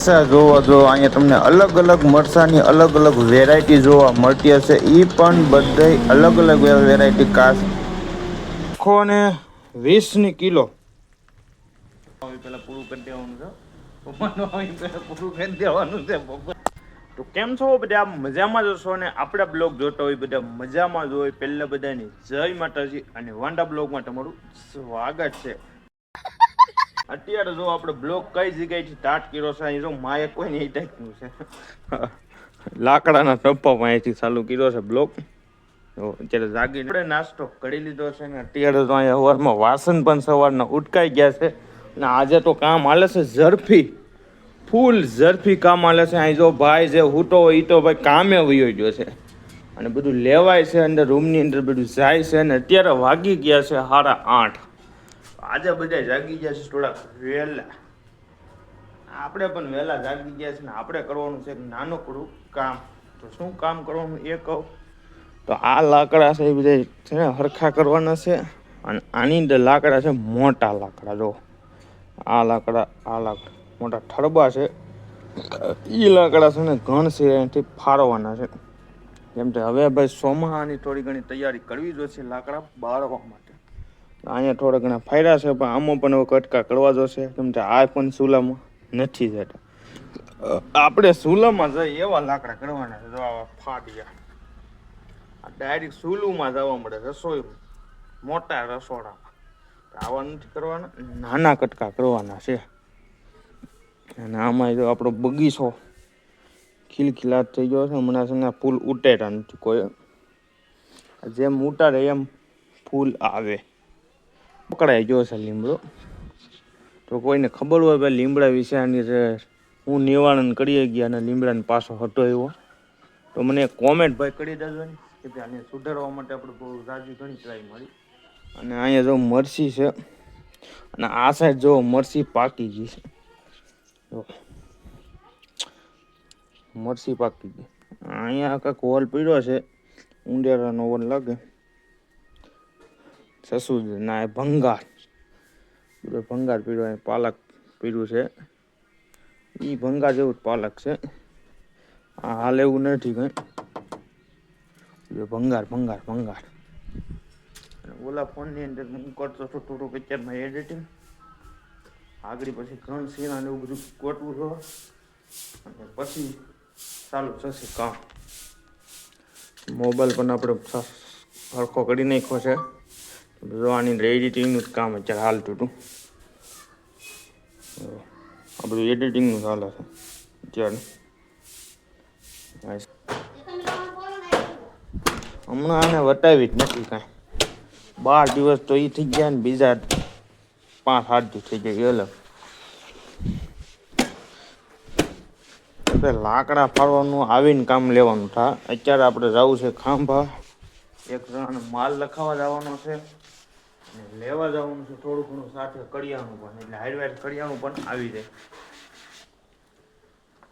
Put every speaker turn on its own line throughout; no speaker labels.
મરચા જોવા જો અહીંયા તમને અલગ અલગ મરચાની અલગ અલગ વેરાયટી જોવા મળતી હશે. એ પણ બધાય અલગ અલગ વેરાયટી કાચ આખો ને 20 કિલો પેલા પૂરું કરી દેવાનું છે. પૂરું કરી દેવાનું છે. તો કેમ છો બધા? મજામાં જ હશો ને? આપણા બ્લોગ જોતા હોય બધા મજામાં જ હોય. પહેલા બધાની જય માતાજી અને વાંડા બ્લોગમાં તમારું સ્વાગત છે. અત્યારે જો આપણે બ્લોગ કઈ જગ્યાએથી સ્ટાર્ટ કર્યો છે, અહીં જો માએ કોઈ નહીં ટાઈપનું છે. લાકડાના ટપ્પામાં અહીંથી ચાલુ કર્યો છે બ્લોગ. અત્યારે જાગીને આપણે નાસ્તો કરી લીધો છે ને અત્યારે તો અહીંયા સવારમાં વાસણ પણ સવારના ઉટકાઈ ગયા છે. અને આજે તો કામ હાલે છે ઝડપી, ફૂલ ઝડપી કામ હાલે છે. અહીં જો ભાઈ જે હૂટો હોય એ તો ભાઈ કામે વયો ગયો છે અને બધું લેવાય છે અંદર રૂમની અંદર બધું જાય છે. અને અત્યારે વાગી ગયા છે 8:30. આજે બધા જાગી ગયા છે થોડા વહેલા. આપણે પણ વહેલા જાગી ગયા છે ને આપણે કરવાનું છે નાનકડું કામ. તો શું કામ કરવાનું એ કહું તો આ લાકડા છે એ બધા છે ને હરખા કરવાના છે. અને આની અંદર લાકડા છે મોટા લાકડા. જો આ લાકડા મોટા ઠરબા છે. એ લાકડા છે ને ઘણ છે એનાથી ફાળવાના છે. કેમ કે હવે ભાઈ ચોમાસાની થોડી ઘણી તૈયારી કરવી જોઈશે લાકડા બાળવા માટે. અહીંયા થોડા ઘણા ફાયદા છે પણ આમાં પણ હવે કટકા કરવા જોશે. કેમ કે આ પણ ચૂલામાં નથી જતા. આપણે ચૂલામાં જઈએ એવા લાકડા કરવાના છે. જો આવા ફાડિયા ડાયરેક્ટ ચૂલુમાં જવા મળે રસોઈ મોટા રસોડામાં. આવા નથી કરવાના, નાના કટકા કરવાના છે. અને આમાં જો આપણો બગીચો ખીલખીલાટ થઈ ગયો છે. હમણાં છે ને ફૂલ ઉટેટા નથી કોઈ. જેમ ઉતારે એમ ફૂલ આવે. પકડાઈ ગયો છે લીમડો. તો કોઈને ખબર હોય ભાઈ લીમડા વિશે આની હું નિવારણ કરી ગયા અને લીમડાને પાછો હતો એવો તો મને કોમેન્ટ ભાઈ કરી દેજો ને કે ભાઈ આને સુધારવા માટે આપણે બહુ રાજી ઘણી ટ્રાય મારી. અને અહીંયા જો મરચી છે અને આ સાઈડ જો મરચી પાકી ગઈ છે. મરચી પાકી ગઈ. અહીંયા કાંઈક હોલ પીડ્યો છે, ઉંદેરાનો હોલ લાગે. સસુદ ના ભંગાર ભંગાર પીડ્યો. પાલક પીડ્યું છે. એ ભંગાર જેવું જ પાલક છે. આ હાલ એવું નથી કઈ. ભંગાર ભંગાર ભંગાર. ઓલા ફોનની અંદર હું કરતો હતો થોડું પિક્ચરમાં એડિટિંગ. આગળ પછી ઘણ સીના ને એવું બધું ગોઠવું છો અને પછી ચાલુ થશે કામ. મોબાઈલ પણ આપણે સરખો કરી નાખ્યો છે. આની એડિટિંગનું જ કામ અત્યારે હાલતું હતું. આ બધું એડિટિંગનું ચાલે છે અત્યારે. હમણાં આને વટાવી જ નથી કાંઈ. 12 દિવસ તો એ થઈ ગયા ને બીજા 5-8 દિવસ થઈ ગયા અલગ. લાકડા ફાડવાનું આવીને કામ લેવાનું થાય. અત્યારે આપણે જવું છે ખાંભા. એક જણાને માલ લખાવા જવાનો છે અને લેવા જવાનું છે થોડું ઘણું સાથે કડિયાનું પણ. એટલે હાઈડવાઇડ કડિયાનું પણ આવી જાય.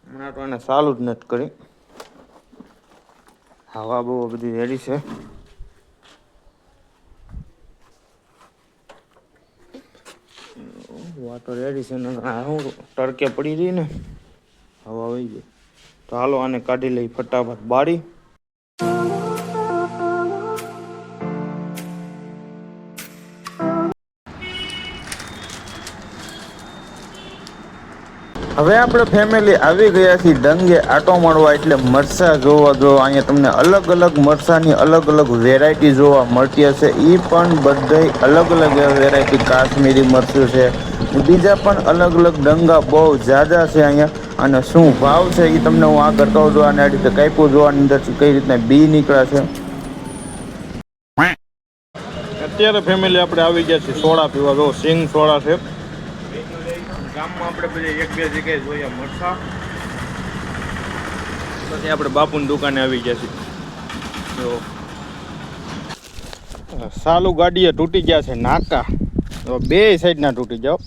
હમણાં તો એને ચાલુ જ નથી કરી. હવા બહુ બધી રેડી છે. વાતો રેડી છે ને હું તડકે પડી રહી ને હવા આવી ગઈ. તો હાલો આને કાઢી લઈ ફટાફટ બારી. હવે આપણે ફેમિલી આવી ગયા છીએ ડંગે આટો મારવા. એટલે મરચા જોવા જો અહીંયા તમને અલગ અલગ મરચાની અલગ અલગ વેરાયટી જોવા મળતી હશે. એ પણ બધાય અલગ અલગ વેરાયટી. કાશ્મીરી મરચું છે, બીજા પણ અલગ અલગ ડંગા બહુ જ્યાદા છે અહીંયા. અને શું ભાવ છે એ તમને હું આગળ કહું છું. અને આ રીતે કાપ્યું જોવાની અંદરથી કઈ રીતના બી નીકળે છે. અત્યારે ફેમિલી આપણે આવી ગયા છીએ સોડા પીવા. જો સિંગ સોડા છે. ગામમાં આપણે બધે 1-2 જગ્યાએ જોઈએ મરચા. પછી આપણે બાપુની દુકાને આવી ગયા છીએ. જો સાલું ગાડીએ તૂટી ગયા છે નાકા. બે સાઈડના તૂટી જાઓ.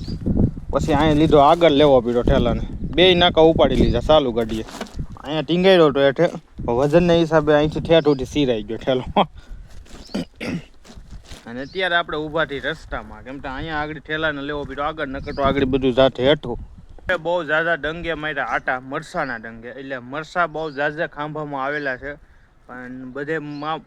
પછી અહીંયા લીધો આગળ લેવો પડ્યો ઠેલાને. 2 નાકા ઉપાડી લીધા સાલું ગાડીએ. અહીંયા ટીંગાડ્યો તો હેઠે વજનના હિસાબે અહીંથી ઠેઠ ઉઠી સિરાઈ ગયો ઠેલો. અને અત્યારે આપણે ઊભા થઈ રસ્તામાં. કેમ કે અહીંયા આગળ ઠેલાને લેવો પડ્યો આગળ. નકર તો આગળ બધું જાતે હેઠું. બહુ ઝાઝા ડંગે માર્યા આટા મરસાના ડંગે, એટલે મરસા બહુ ઝાઝા ખાંભામાં આવેલા છે. પણ બધે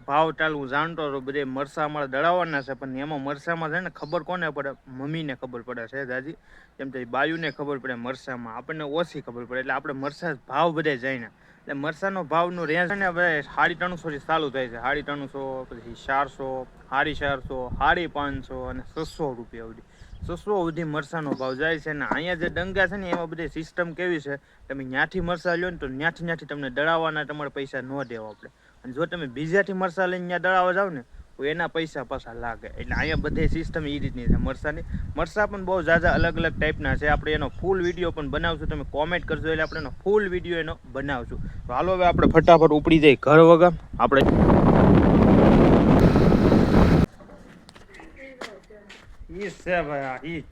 ભાવ ચાલુ જાણતો હતો, બધે મરસા અમારે દળાવવાના છે. પણ એમાં મરસામાં છે ને ખબર કોને પડે, મમ્મીને ખબર પડે છે દાદી. કેમ કે બાયુને ખબર પડે મરસામાં, આપણને ઓછી ખબર પડે. એટલે આપણે મરસા ભાવ બધે જાય. એટલે મરસાનો ભાવનું રેન્જ છે ને હવે 350 ચાલુ થાય છે. 350, પછી 400, 450, 550 અને 600 રૂપિયા સુધી. 600 સુધી મરસાનો ભાવ જાય છે. અને અહીંયા જે ડંગા છે ને એમાં બધી સિસ્ટમ કેવી છે, તમે ત્યાંથી મરસા લો ને તો ત્યાંથી તમને દળાવવાના તમારે પૈસા ન દેવા આપણે. અને જો તમે બીજાથી મરસા લઈને ત્યાં દળાવવા જાવ ને તો એના પૈસા પાછા લાગે. એટલે અહીંયા બધી સિસ્ટમ એ રીતની છે મરસાની. મરસા પણ બહુ ઝાઝા અલગ અલગ ટાઈપના છે. આપણે એનો ફૂલ વિડીયો પણ બનાવશું, તમે કોમેન્ટ કરજો એટલે આપણે એનો ફૂલ વિડીયો એનો બનાવશું. તો હાલો હવે આપણે ફટાફટ ઉપડી જઈએ ઘર વગર. આપણે ઈ છે ભાઈ, આ ઈ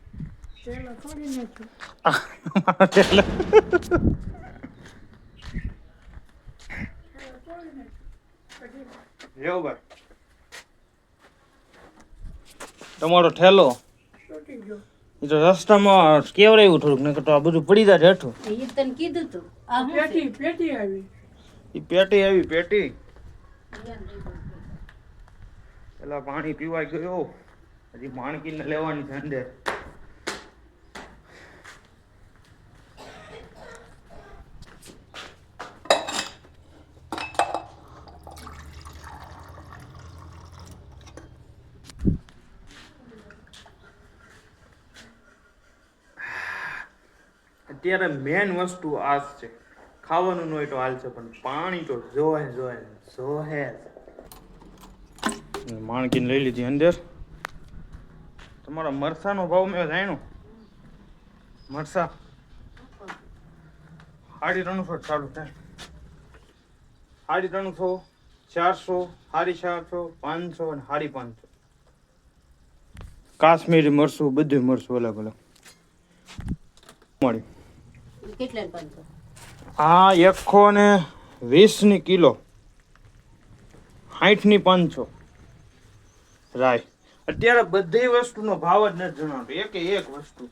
તમારો ઠેલો એ તો રસ્તામાં કેવરાયું થોડુંક, નકર તો આ બધું પડી જાય હેઠું.
એ તને કીધું તું આ પેટી આવી.
એ પેટી આવી, પેટી પેલા પાણી પીવાય ગયો, હજી માણકીને લેવાની છે અંદર. અત્યારે મેન વસ્તુ આ છે, ખાવાનું ન હોય તો હાલ છે, પણ પાણી તો જોહે. માણકીને લઈ લીધી અંદર. તમારા મરસાનો ભાવ મેં જાણ્યો, મરસા 350 ચાલુ થાય. 350, 400, 450, 500 અને 550. કાશ્મીરી મરસું, બધું મરસું અલગ અલગ મળી.
કેટલા 500?
આ 120 કિલો, 60 500 રાય. અત્યારે બધી વસ્તુનો ભાવ જ નથી જણાવતો, એક વસ્તુ.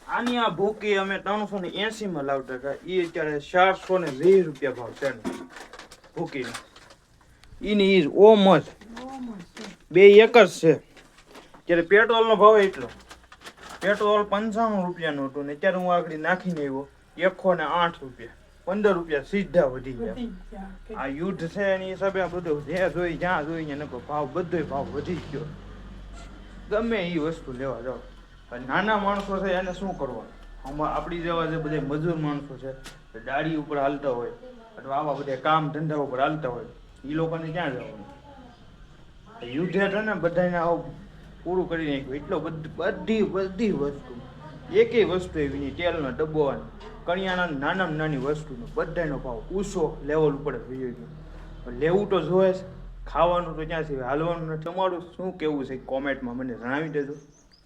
આની આ ભૂકી અમે 380 માં લાવતા હતા, એ અત્યારે 420 રૂપિયા ભાવ છે ભૂકીનો. એની ઈજ ઓમ જ બે એક જ છે. અત્યારે પેટ્રોલનો ભાવ એટલો, પેટ્રોલ 55 રૂપિયાનું હતું ને અત્યારે હું આગળ નાખીને આવ્યો 108 રૂપિયા, 15 રૂપિયા સીધા વધી ગયા. આ યુદ્ધ છે એની હિસાબે આ બધું જ્યાં જોઈ નકો ભાવ, બધો ભાવ વધી ગયો. ગમે એ વસ્તુ લેવા જાઓ. નાના માણસો છે એને શું કરવાનું, આપણી જેવા જે બધા મજૂર માણસો છે, દાડી ઉપર હાલતા હોય અથવા આવા બધા કામ ધંધા ઉપર હાલતા હોય, એ લોકોને ક્યાં જવાનું. યુદ્ધ છે ને બધાને આવું પૂરું કરી નાખ્યું. એટલો બધી વસ્તુ, એકેય વસ્તુ એવી નહીં, તેલનો ડબ્બો, કરિયાણા નાનામાં નાની વસ્તુનો બધાનો ભાવ ઊંચો લેવલ ઉપર થઈ ગયો. લેવું તો જોઈએ છે, ખાવાનું તો ક્યાં છે, હાલવાનું નથી. તમારું શું કેવું છે કોમેન્ટમાં મને જણાવી દેજો.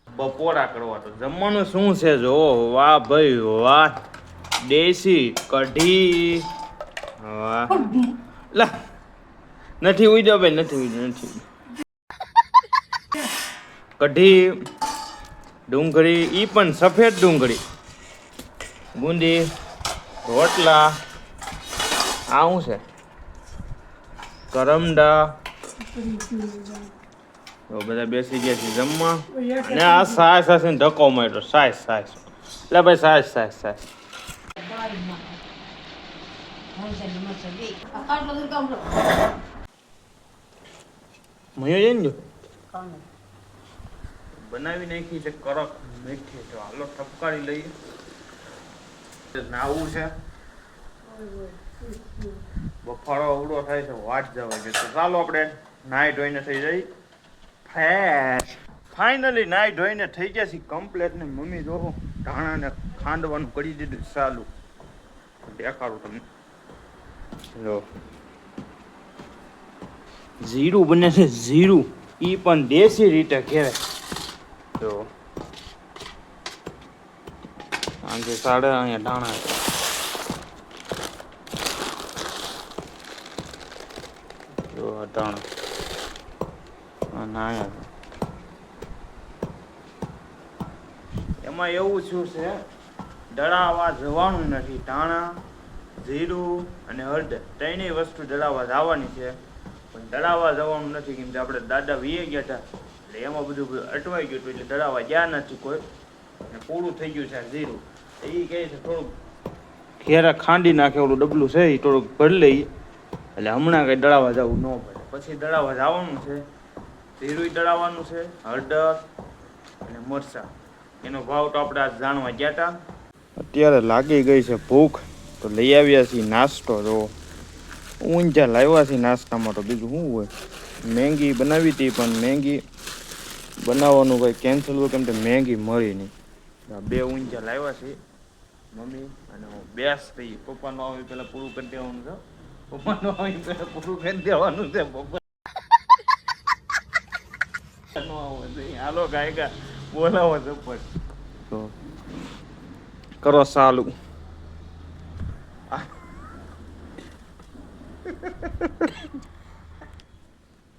બપોરા કરવા તો જમવાનું શું છે જો, વાહ ભાઈ વાહ, દેશી કઢી. વાહ લા, નથી ઉડ્યો ભાઈ, નથી કઢી, ડુંગળી, ઈ પણ સફેદ ડુંગળી, બુંદી, રોટલા, આ શું છે, કરમડા. તો બધા બેસી ગયા છે જમવા. અને આ સાસ હશે ને ધક્કો માર્યો, સાસ. એટલે ભાઈ સાસ. મયો જઈને જો બનાવી નાખી છે કડક મીઠી. તો હાલો ઠપકારી લઈએ. નાવું છે, બફારો અવડો થાય છે, વાટ જવા છે. તો ચાલો આપણે નાઈ ધોઈને થઈ જાય ફ્રેશ. ફાઇનલી નાઈ ધોઈને થઈ ગયા છે કમ્પ્લેટ. ને મમ્મી જોવો ધાણાને ખાંડવાનું કરી દીધું ચાલુ. દેખાડું તમને જો, જીરું બને છે, જીરું, ઈ પણ દેશી રીતે કહેવાય. જો આંગે સાડા અહીંયા ધાણા જો, ધાણા અને અહીંયા એમાં એવું શું છે દળાવવા જવાનું નથી. ધાણા, જીરું અને હળદર ત્રણેય વસ્તુ દળાવવા જવાની છે, પણ દળાવવા જવાનું નથી કેમ કે આપણે દાદા વીએ ગયા હતા એટલે એમાં બધું અટવાઈ ગયું હતું, એટલે દળાવવા ગયા નથી કોઈ, અને પૂરું થઈ ગયું છે જીરું. એ કહે છે થોડુંક ઘેરા ખાંડી નાખે, ઓલું ડબલું છે એ થોડુંક ભરી લઈએ, એટલે હમણાં કંઈ દળાવવા જવું ન પડે. પછી દળાવવા જવાનું છે, જીરું દળાવવાનું છે, હળદર અને મરચાં. એનો ભાવ તો આપણે આજ જાણવા ગયા હતા. અત્યારે લાગી ગઈ છે ભૂખ, તો લઈ આવ્યા છીએ નાસ્તો. જો ઊંઝા લાવ્યા છીએ નાસ્તામાં, તો બીજું શું હોય. મેગી બનાવી હતી પણ મેગી બનાવવાનું કંઈ કેન્સલ હોય કેમ કે મેગી મળી નહીં. બે ઊંઝા લાવ્યા છીએ મમ્મી અને હું. બેસ થઈ પપ્પાનું આવી પેલા પૂરું કરી દેવાનું છે. પપ્પાનું આવી પેલા પૂરું કરી દેવાનું છે. પપ્પા હાલો ગાયકા બોલાવો સપોર્ટ તો કરો સાલું.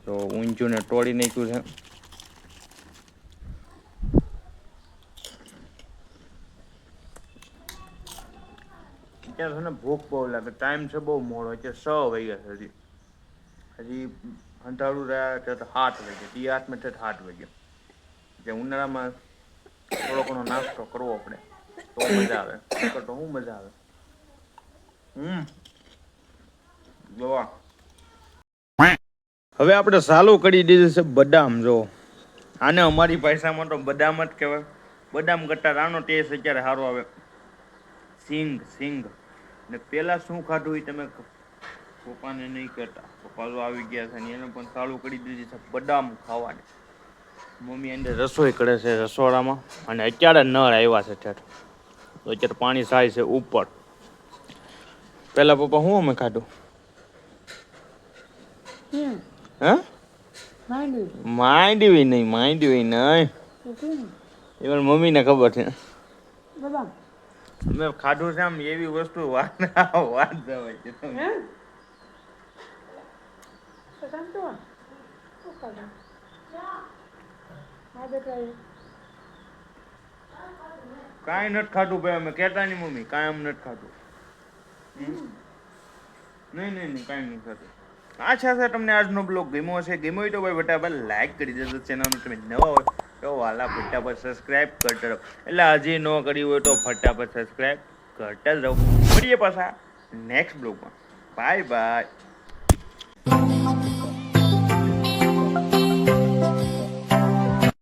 તો ઊંચું ને તોડી નાખ્યું છે. ત્યાં છે ને ભૂખ બહુ લાગે. ટાઈમ છે બહુ મોડો છે, 6 વાગ્યા છે. હજી અંધારું રહ્યા તો 7 વાગ્યા. ટી 8 મિનિટ 7 વાગ્યા. જે ઉનાળામાં થોડો ઘણો નાસ્તો કરવો પડે તો મજા આવે. તો શું મજા આવે. જોવા હવે આપણે ચાલુ કરી દીધું છે બદામ. જો આને અમારી ભાષામાં તો બદામ જ કહેવાય. બદામ કરતા આનો ટેસ્ટ અત્યારે સારો આવે. સિંગ ને પેલા શું ખાધું એ તમે પપ્પાને નહીં કહેતા. પપ્પા તો આવી ગયા છે ને એને પણ ચાલુ કરી દીધી છે બદામ ખાવાની. મમ્મી અંદર રસોઈ કરે છે રસોડામાં, અને અત્યારે નળ આવ્યા છે ઠેઠ, તો અત્યારે પાણી થાય છે ઉપર. પેલા પપ્પા શું અમે ખાધું? હે માંડવી નહીં એ પણ મમ્મીને ખબર છે. અમે ખાધું છે આમ એવી વસ્તુ વાત જવાય છે. કાંઈ નથી ખાધું ભાઈ, અમે કહેતા નહીં મમ્મી કાંઈ અમ નથી ખાધું. નહીં કાંઈ નહીં ખાધું. આશા છે તમને આજનો બ્લોગ ગમ્યો હશે. ગમ્યો હોય તો ભાઈ ફટાફટ લાઈક કરી દેજો. ચેનલ તમે નવા હોય તો વાલા ફટાફટ સબસ્ક્રાઈબ કરતા રહો. એટલે હજી ન કરી હોય તો ફટાફટ સબસ્ક્રાઈબ કરતા જ રહો. મળીએ પાછા નેક્સ્ટ બ્લોગમાં. બાય.